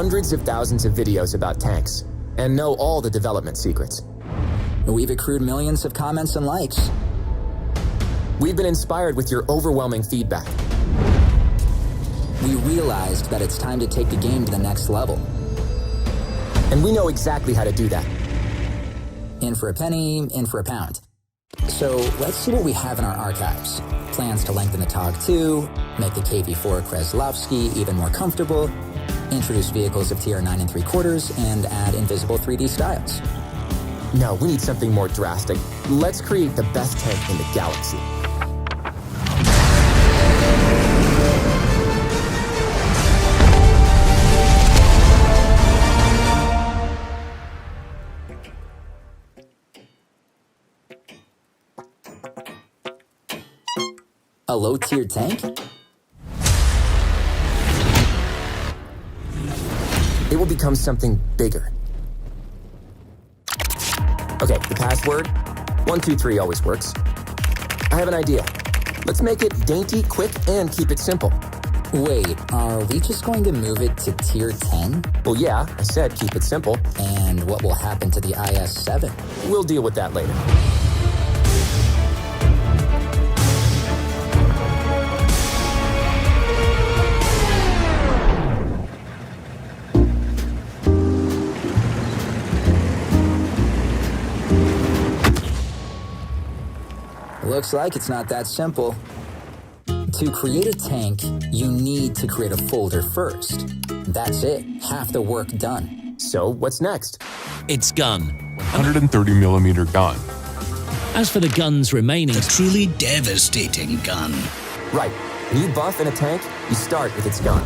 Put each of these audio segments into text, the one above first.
hundreds of thousands of videos about tanks and know all the development secrets. We've accrued millions of comments and likes. We've been inspired with your overwhelming feedback. We realized that it's time to take the game to the next level. And we know exactly how to do that. In for a penny, in for a pound. So let's see what we have in our archives. Plans to lengthen the TOG 2, make the KV-4 Kreslovsky even more comfortable, introduce vehicles of TR 9 3/4, and add invisible 3D styles. No, we need something more drastic. Let's create the best tank in the galaxy. A low-tier tank? It will become something bigger. Okay, the password, 123 always works. I have an idea. Let's make it dainty, quick, and keep it simple. Wait, are we just going to move it to tier 10? Well, yeah, I said keep it simple. And what will happen to the IS-7? We'll deal with that later. Looks like it's not that simple. To create a tank, you need to create a folder first. That's it, half the work done. So, what's next? Its gun. 130mm gun. As for the gun's remaining... A truly devastating gun. Right. When you buff in a tank, you start with its gun.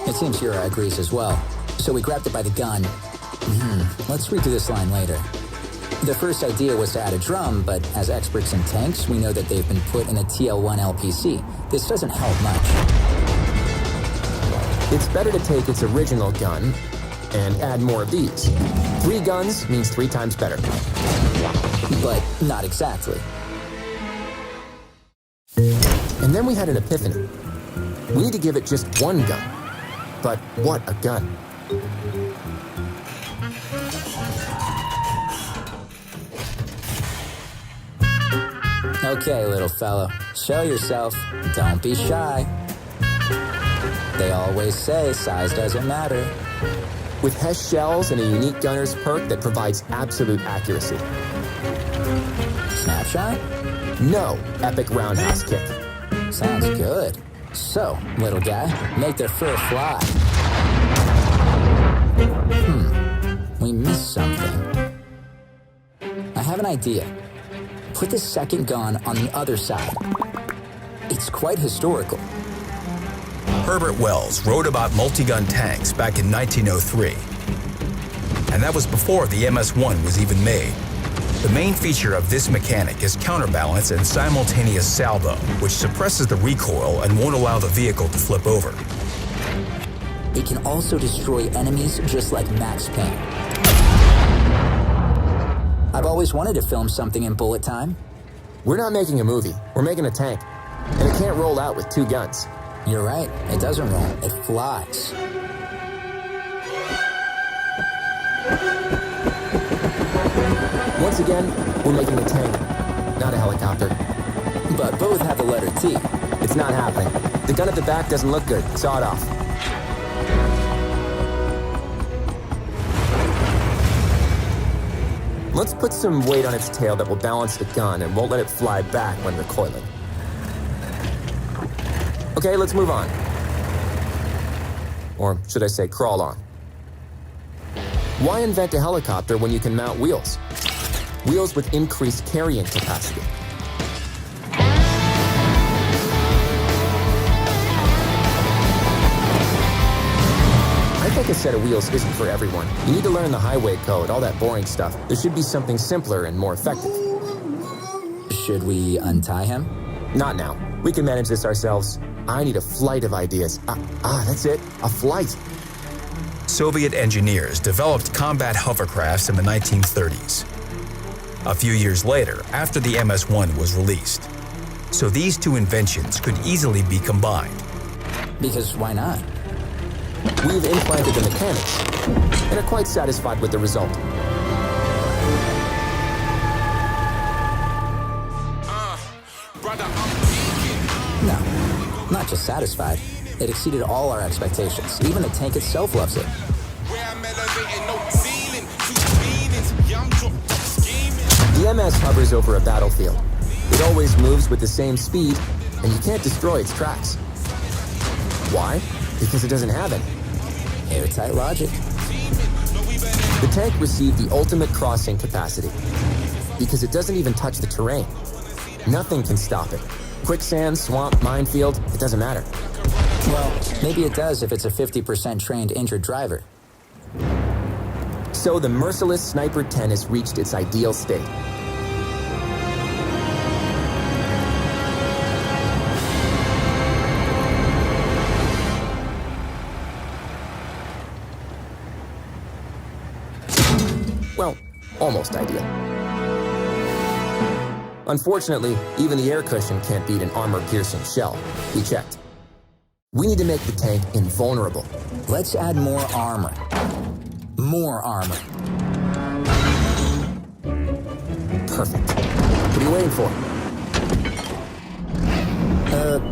It seems Hira agrees as well. So we grabbed it by the gun. Let's redo this line later. The first idea was to add a drum, but as experts in tanks, we know that they've been put in a TL-1 LPC. This doesn't help much. It's better to take its original gun and add more of these. 3 guns means 3 times better. But not exactly. And then we had an epiphany. We need to give it just 1 gun. But what a gun. Okay, little fellow, show yourself. Don't be shy. They always say size doesn't matter. With HESH shells and a unique gunner's perk that provides absolute accuracy. Snapshot? No, epic roundhouse kick. Sounds good. So, little guy, make their fur fly. We missed something. I have an idea. Put the second gun on the other side. It's quite historical. Herbert Wells wrote about multi-gun tanks back in 1903. And that was before the MS-1 was even made. The main feature of this mechanic is counterbalance and simultaneous salvo, which suppresses the recoil and won't allow the vehicle to flip over. It can also destroy enemies just like Max Payne. I've always wanted to film something in bullet time. We're not making a movie, we're making a tank. And it can't roll out with 2 guns. You're right, it doesn't roll, it flies. Once again, we're making a tank, not a helicopter. But both have the letter T. It's not happening. The gun at the back doesn't look good. Saw it off. Let's put some weight on its tail that will balance the gun and won't let it fly back when recoiling. Okay, let's move on. Or should I say crawl on. Why invent a helicopter when you can mount wheels? Wheels with increased carrying capacity. I think a set of wheels isn't for everyone. You need to learn the highway code, all that boring stuff. There should be something simpler and more effective. Should we untie him? Not now. We can manage this ourselves. I need a flight of ideas. That's it. A flight. Soviet engineers developed combat hovercrafts in the 1930s. A few years later, after the MS-1 was released. So these 2 inventions could easily be combined. Because why not? We've implanted the mechanics and are quite satisfied with the result. No, not just satisfied. It exceeded all our expectations. Even the tank itself loves it. The MS hovers over a battlefield. It always moves with the same speed, and you can't destroy its tracks. Why? Because it doesn't have any. Airtight logic. The tank received the ultimate crossing capacity because it doesn't even touch the terrain. Nothing can stop it. Quicksand, swamp, minefield, it doesn't matter. Well, maybe it does if it's a 50% trained injured driver. So the merciless Sniper 10 has reached its ideal state. Well, almost ideal. Unfortunately, even the air cushion can't beat an armor-piercing shell. We checked. We need to make the tank invulnerable. Let's add more armor. More armor. Perfect. What are you waiting for?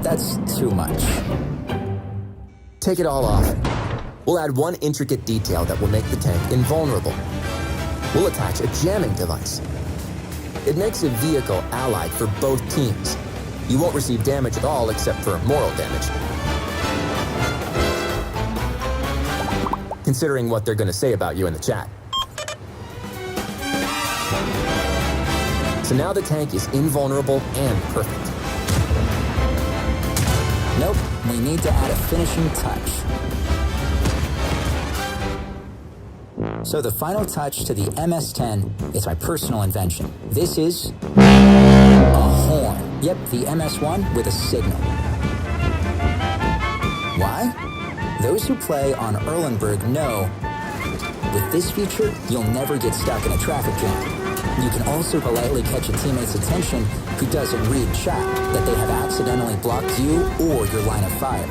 That's too much. Take it all off. We'll add one intricate detail that will make the tank invulnerable. We'll attach a jamming device. It makes a vehicle allied for both teams. You won't receive damage at all except for moral damage. Considering what they're going to say about you in the chat. So now the tank is invulnerable and perfect. Nope, we need to add a finishing touch. So the final touch to the MS-10 is my personal invention. This is a horn. Yep, the MS-1 with a signal. Why? Those who play on Erlenberg know with this feature, you'll never get stuck in a traffic jam. You can also politely catch a teammate's attention who doesn't read chat that they have accidentally blocked you or your line of fire.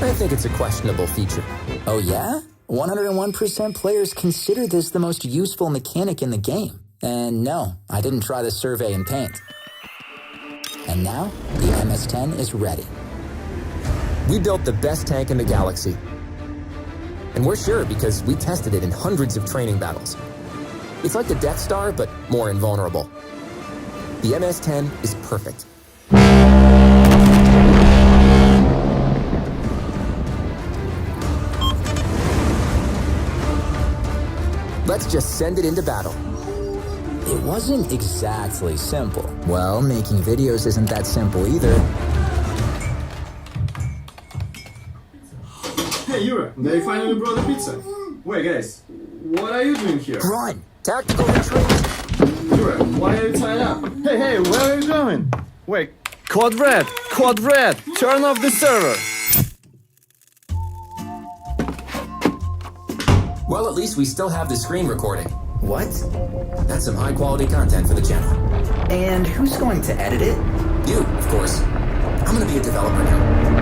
I think it's a questionable feature. Oh yeah? 101% players consider this the most useful mechanic in the game. And no, I didn't try the survey in Paint. And now, the MS-10 is ready. We built the best tank in the galaxy. And we're sure because we tested it in hundreds of training battles. It's like the Death Star, but more invulnerable. The MS-10 is perfect. Let's just send it into battle. It wasn't exactly simple. Well, making videos isn't that simple either. Hey, Yura, they finally brought the pizza. Wait, guys, what are you doing here? Run! Tactical retreat! Yura, why are you tied up? Hey, where are you going? Wait, Code Red! Code Red! Turn off the server! Well, at least we still have the screen recording. What? That's some high-quality content for the channel. And who's going to edit it? You, of course. I'm gonna be a developer now.